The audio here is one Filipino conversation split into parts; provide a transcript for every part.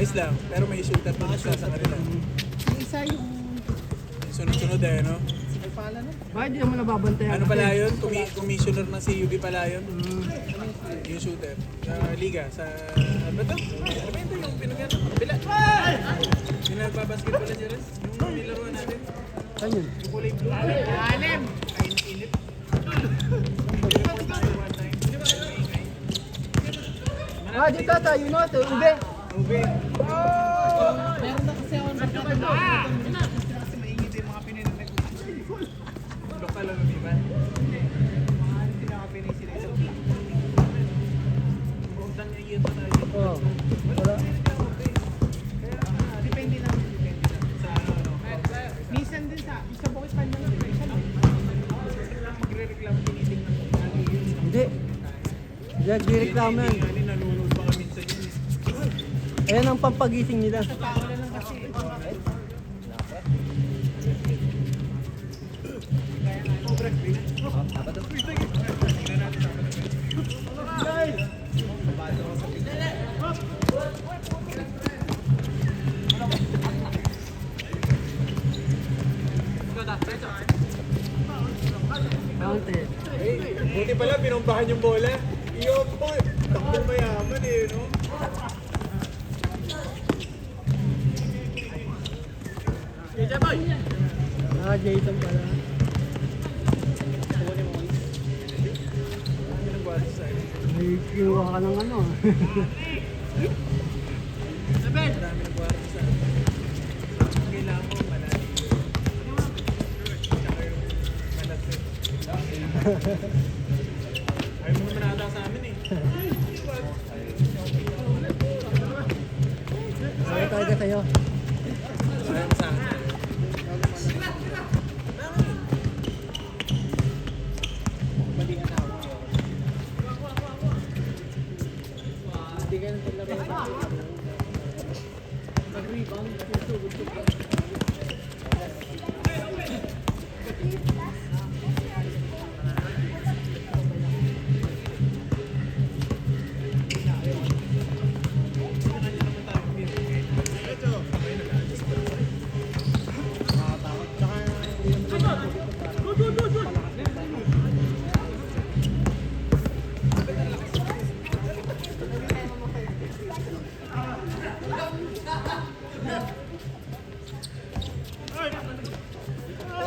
ayos lang. Pero may shooter pa isa sa kanila. Yung isa yung... Sunod-sunod eh, no? May pala na. Bakit di naman nababantayan? Ano pala yun? Commissioner ng CUB pala yun. Yung shooter. Sa Liga, sa... Ano ba ito? Ano ba ito yung pinagyan? Bila! Yung nagbabasketball na dyan. Yung nilaruan natin. Saan yun? Yung kulay blue. Alim! Kainit-init. Ah, dito tayo no, ito, ube. Ube. Meron na kasi ako nagkakataon. Kasi maingit yung mga Pinoy na Lokal lang di ba? Hindi na mga Pinoy sila isang vlog. Undang niya yun tayo. Oo. Wala. Depende lang. Sa ano. Minsan din sa Bukit Pandan lang. Magre-reklamo tinitingnan ko. Hindi. Hindi, nagdireklamo yan. Hindi nanonood pa kami sa yun. Ayan ang pampagising nila. Tao na lang kasi. Counted. Buti pala pinumbahan yung bola. Iyo po, takbong mayaman eh, no? Ah, Jason pala. May kinuha ka ng ano. Marami nagwari sa akin. Kailangan ko malalim. Tsaka yung malapit. Ayaw mo naman ata sa amin eh. Sabi talaga sa'yo. Ayaw mo sa akin. Hindi ka na talaga. Mag-rebound.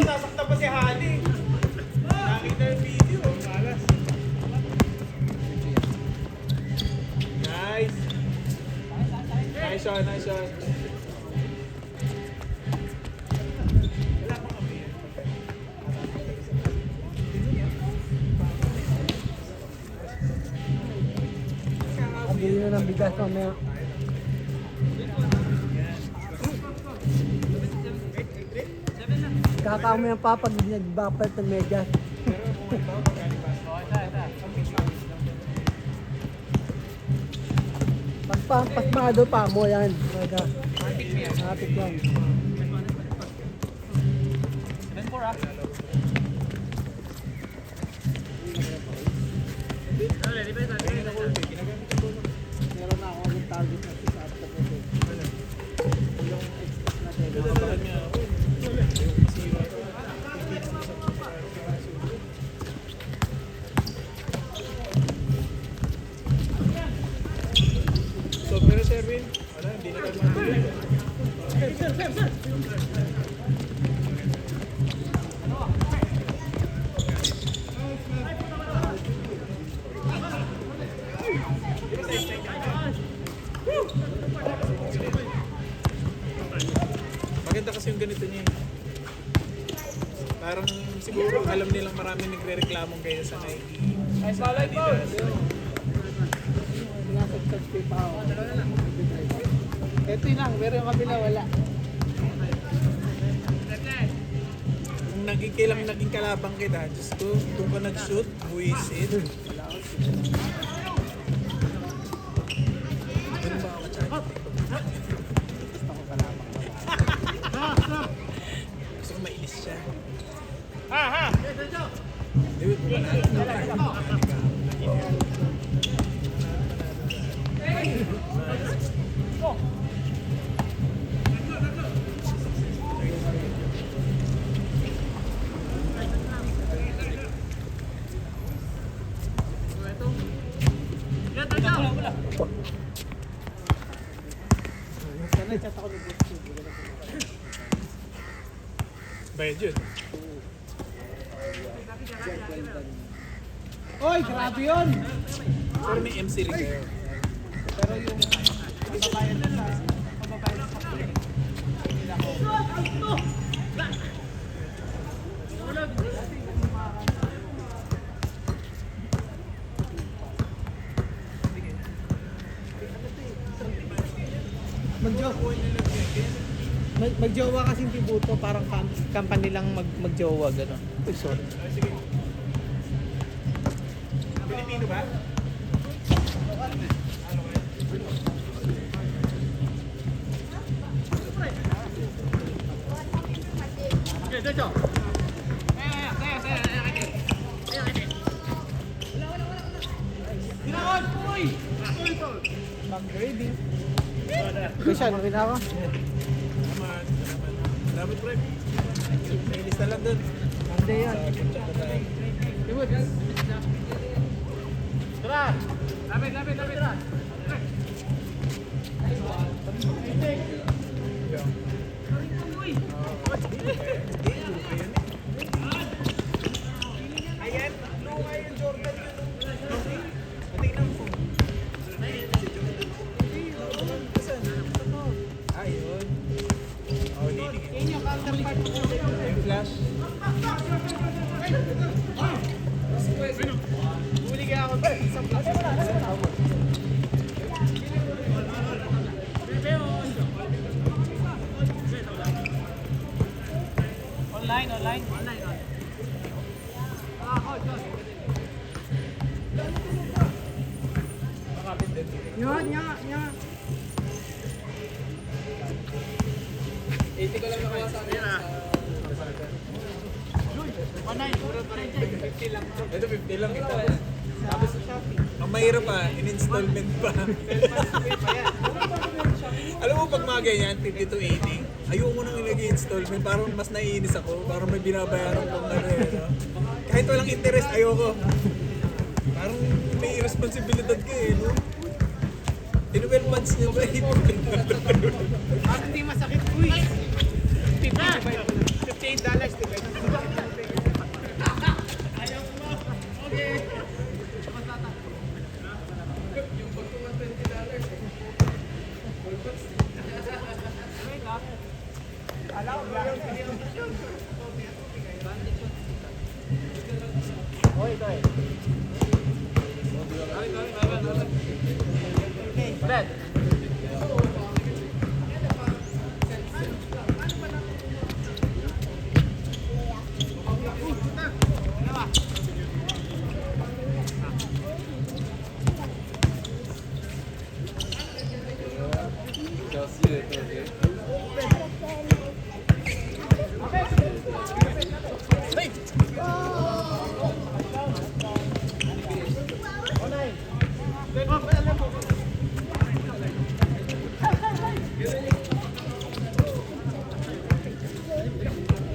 Sasaktan pa si Hali. Nakita yung video. Malas. Nice. Nice shot, nice shot. Wala pang kami yan. Pabili na ng bigas mamaya. Kakamo yung papa, nagbapal ng medyas. Pasmado pa mo yan. Hapit yan. Meron na ako ng target na sa after. Yung extra natin. So, pero Sherwin, wala, hindi na tayo matuloy. Maganda kasi yung ganito niya eh. Parang siguro alam nilang marami nagre-reklamong kaya sa Nike. Sa Adidas. Pinasag-subscribe pa ako. Ito yun lang, pero yung kabila wala. Kung kailang naging kalabang kita, just to, kung ka nag-shoot, buwisit. Ganun ba ako ka-charge? Gusto ko kalabang. Gusto ko mainis siya. Di ba, bumanaan. na-chat ako ni Butch. Bayad yun. Oy, grabe yun! Pero may MC rin kayo. Pero yung kababayan na sa Magjowa kasi yung Tibuto, parang company lang magjowa, gano'n. Uy, sorry. Pilipino ba? Mag-grading. Kusyan, okay na ako. Salamat. Salamat, pre. May lista lang dun. Monday yan. Tara! Lapit! Tara! Ayan, luha yung Jordan yun. Tingnan mo. Ayun. Oh, linig. Yan yung counterpart ko. Yung flash. Huli kaya ako sa isang plus. Online. Yan. 80 ko lang nakuha sa akin. Ito 50 lang ito. Tapos sa Shopee. Ang mahirap pa, in-installment pa. Alam mo pag mga ganyan, 50 to 80, ayoko nang ilagay installment, parang mas naiinis ako, parang may binabayaran kong ano eh. No? Kahit walang interest, ayoko. Parang may responsibilidad ka eh, no? In 12 months niya ba? Parang hindi masakit, uy! $58, diba?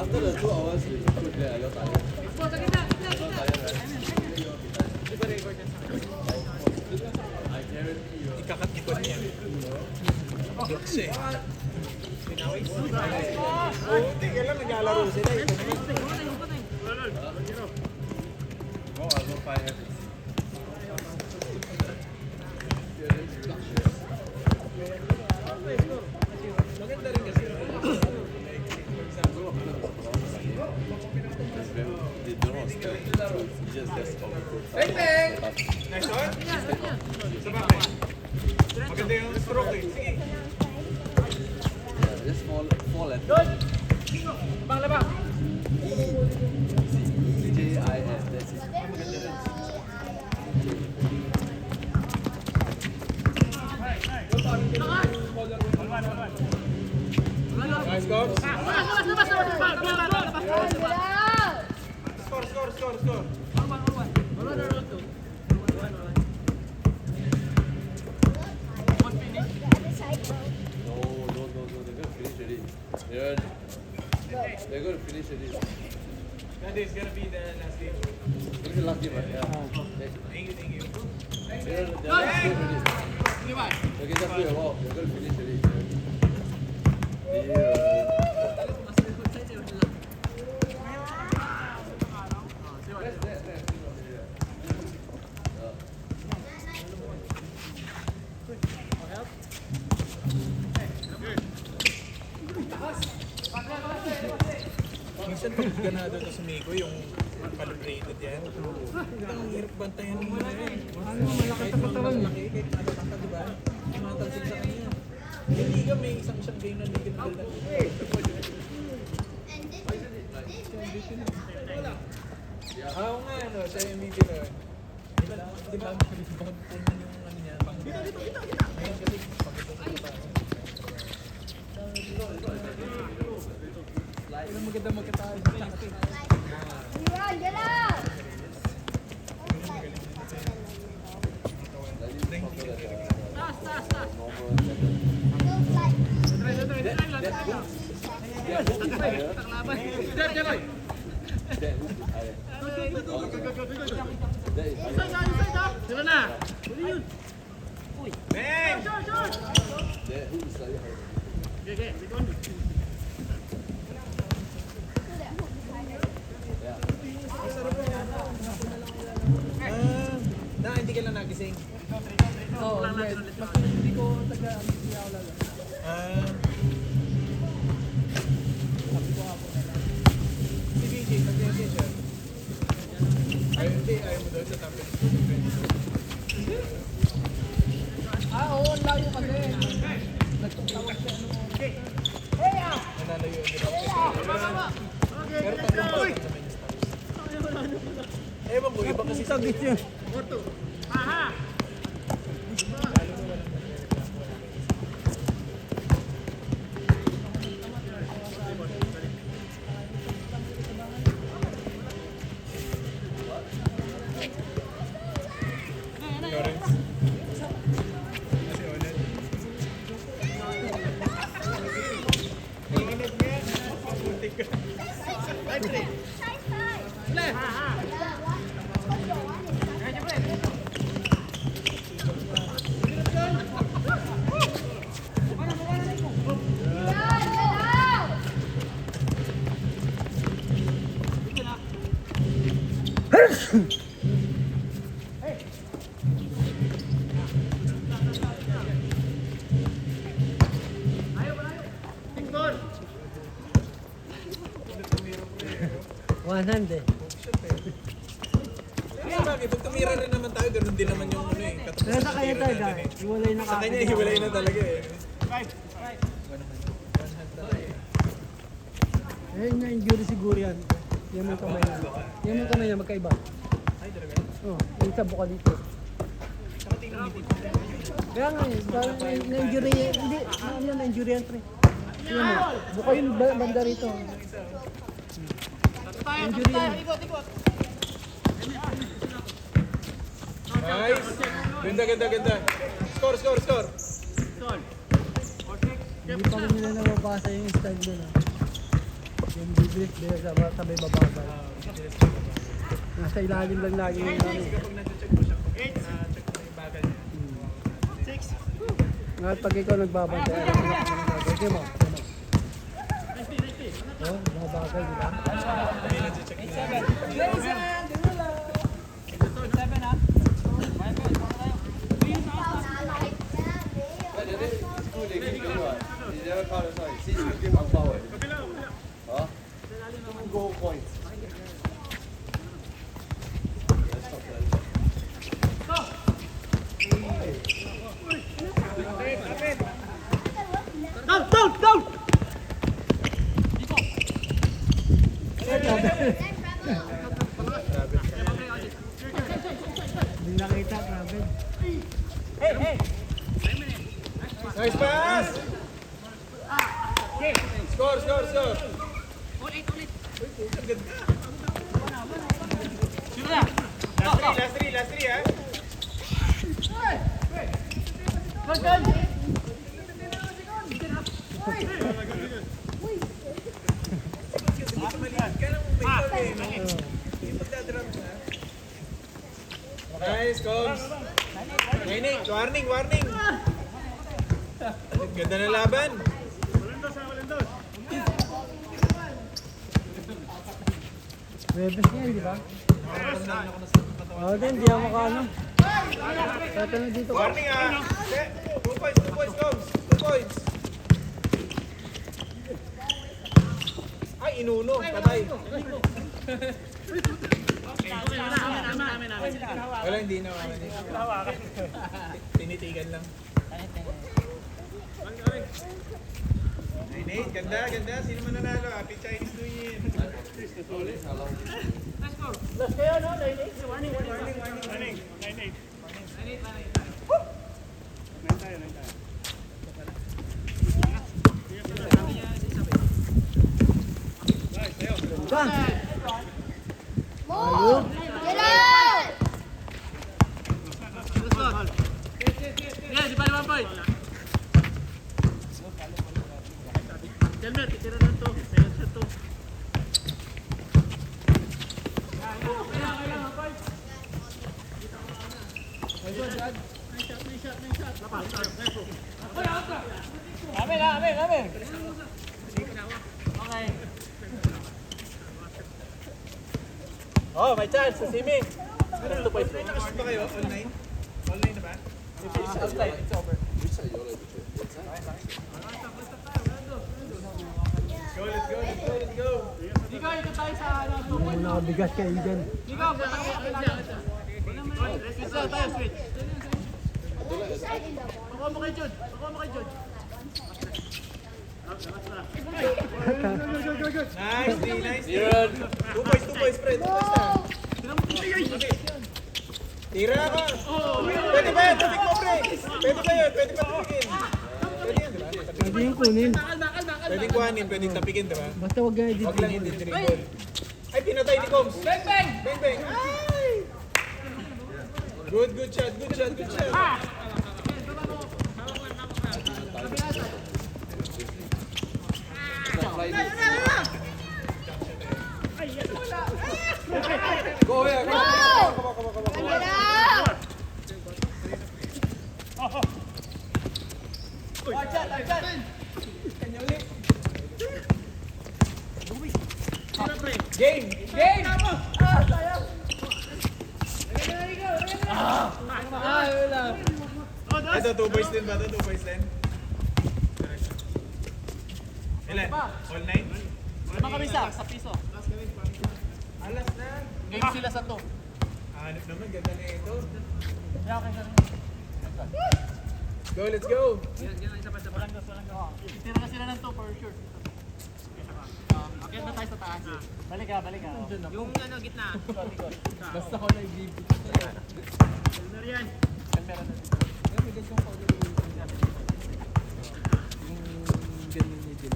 After the 2 hours, you put there, you're tired. I guarantee you. Ikakatikon niya. Block siya eh. Pinaway. Hindi ka lang naglalaro sila. Ito naman. Go, I'll go find it. Maganda rin kasi. They don't know spell. He just gets all the good. Nice one. Sa bakit? Maganda yung stroke eh. Sige. Yeah, just fall at E-J-I-N. That's it. Nice goals. Score. No. They're gonna finish already. They're gonna finish already. That is gonna be the last game. This is the last game, right? Yeah. Thank you. They're last game already. Okay, just wait a while. They're gonna finish already. Minsan pag ganado to sa Miko, yung calibrated yan. Ang hirap bantayan mo na yan. Ano, malaki sa katawan. Malaki, kahit natataka, di ba? Matalsik sa kanya. Yung liga, may isang game na liga na dala. Oo nga, ano, siya yung MVP na. Di ba, rebound po yung ano niya. Ngayon kasi, pagkita sa baba. Pero maganda magkataas sa akin. Hindi ka lang nagising. Oo, yes. Mas hindi ko taga-hindi ako lalo. Si BJ, nag-BJ siya. Ayaw hindi, ayaw mo daw sa tapos. Oo, ang layo kasi. Nagtutawag siya. Nalalayo yung ginawa. Pero tatlong pa rin sa men's house. Ewan ko, iba kasi sa yun. Lawrence. Kasi ulit. Inginit nga. Muntik ka. One hand eh. Kasi bagay, pag tumira rin naman tayo, ganun din naman yung ano eh. Katapusan Kaya sa ng kanya tira talaga, natin eh. hiwalay na Sa kanya, hiwalay na talaga eh. Eh, na-injury siguro yan. Yan mo kamay na. Yan mo kamay na, magkaiba. Ay, talaga? Oo, yung sa buka dito. Kaya nga eh, parang na-injury, hindi, ano yan, na-injury yan pre. Yan mo, buka yung banda rito. Injury yan. Nice! Ganda, ganda, ganda. Score, score, score! Hindi pa rin nila nababasa yung style nila. Yung biblit nila sabay babasa. Nasa ilalim lang lagi yung ano. Kapag nag-check mo siya, na-check mo yung bagal niya. Ngayon pag ikaw nagbabantay, alam mo na kung ano gagawin. Sige mo. Oh, babagal, di ba? Hindi nag-check niya. Goal points. Hindi nakita, grabe. Nice pass! Score, score, score! Ulit! Ang ganda! Last three, ha? Maliit ka lang may goal eh. Hindi magdadrums, ha? Nice, Combs! Warning, warning, warning! Ganda na laban! Webes niya, di ba? Nakaramdaman ako na sa katawan. Oo din, di ako makaano. Tatanong dito. Warning ah! 2 points, 2 points, Combs! 2 points! Ay, inuno, patay. Wala, hindi na. Tinitigan lang. Ay, Nate, ganda. Sino man nanalo? Happy Chinese New Year. Move! Get out! Oh, may chance sa Simi. Ano 2 points? Nakashoot ba kayo? Online? Online na ba? Outside, it's over. Which side you already picture? What side? Let's go. Yung nakabigas kay Eden. Nice, D, nice. 2 points, Fred. 2 points na. Tira ka. Pwede ba yan? Tubig mo, Fred. Pwede ba yun? Pwede ba tapikin? Pwede yan, di ba? Pwede yung kunin. Pwedeng kuhanin, pwedeng tapikin, di ba? Basta huwag nga Huwag lang i-dribble. hindi dribble. Ay, pinatay ni Combs. Bang, bang! Ay! Good shot. Go here, go. Get out! Game! Ito, 2 boys din ba ito? 2 boys din? Ilan? All 9? Sa piso. Alas na. Game sila sa to. Hanip naman, ganda na ito. Go, let's go! Tira na sila ng to for sure. Akyat na tayo sa taas. Balik ka. Yung ano, gitna. Basta ko na i-dribble. Ano yan? Yung ganun ni Eden.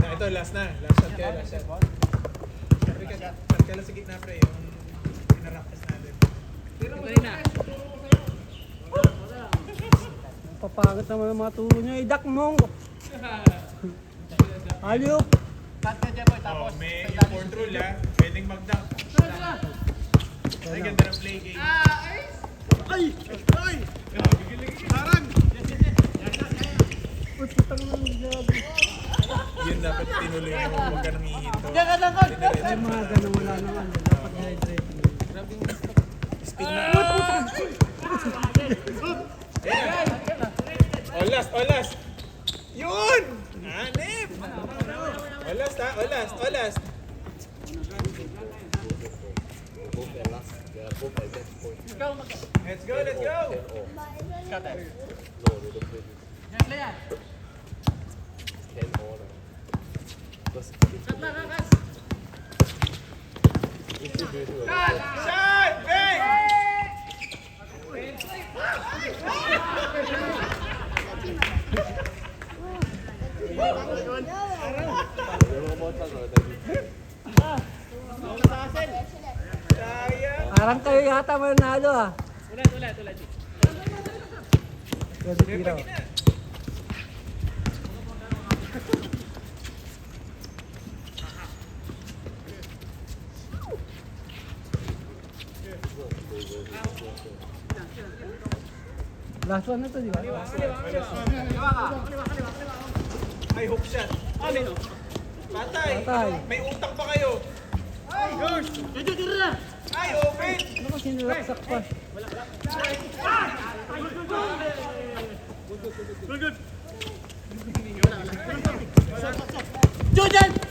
Ito, last na. Last shot kayo, last shot. Pre, cut ka lang sa gitna, pre. Yung pinaraptas natin. Papangit naman ang mga turo niya. Idak mong! Ayop! Cut ka, Jeboy. Tapos, Oh, may yung fourth rule, ha. Pwedeng mag-dunk. Ay, ganda ng play game. Uy, putang nang grabe. Yun dapat tinuloy mo. Huwag ka nang hihinto. Diyan ka lang, Coach. Ay, mga ganun wala naman. Dapat hydrate. Speed na. All last. Yun! Hanip! All last, ha? All last. Both their last, they are both exact points. Let's go. 10 all. Cut eh. No, they don't play this. Yan, Leah. 10 all. Because Cut na, kakas. if you do it, Shot! Bang! you know about that already. Sayang. Parang kayo yata manalo ah. Ulit. Pwede tira. Last one na to, di ba? Ay, hook shot. Patay. Patay. May utang pa kayo. Ay, open. Ano ba sinilaksak pa? Jordan!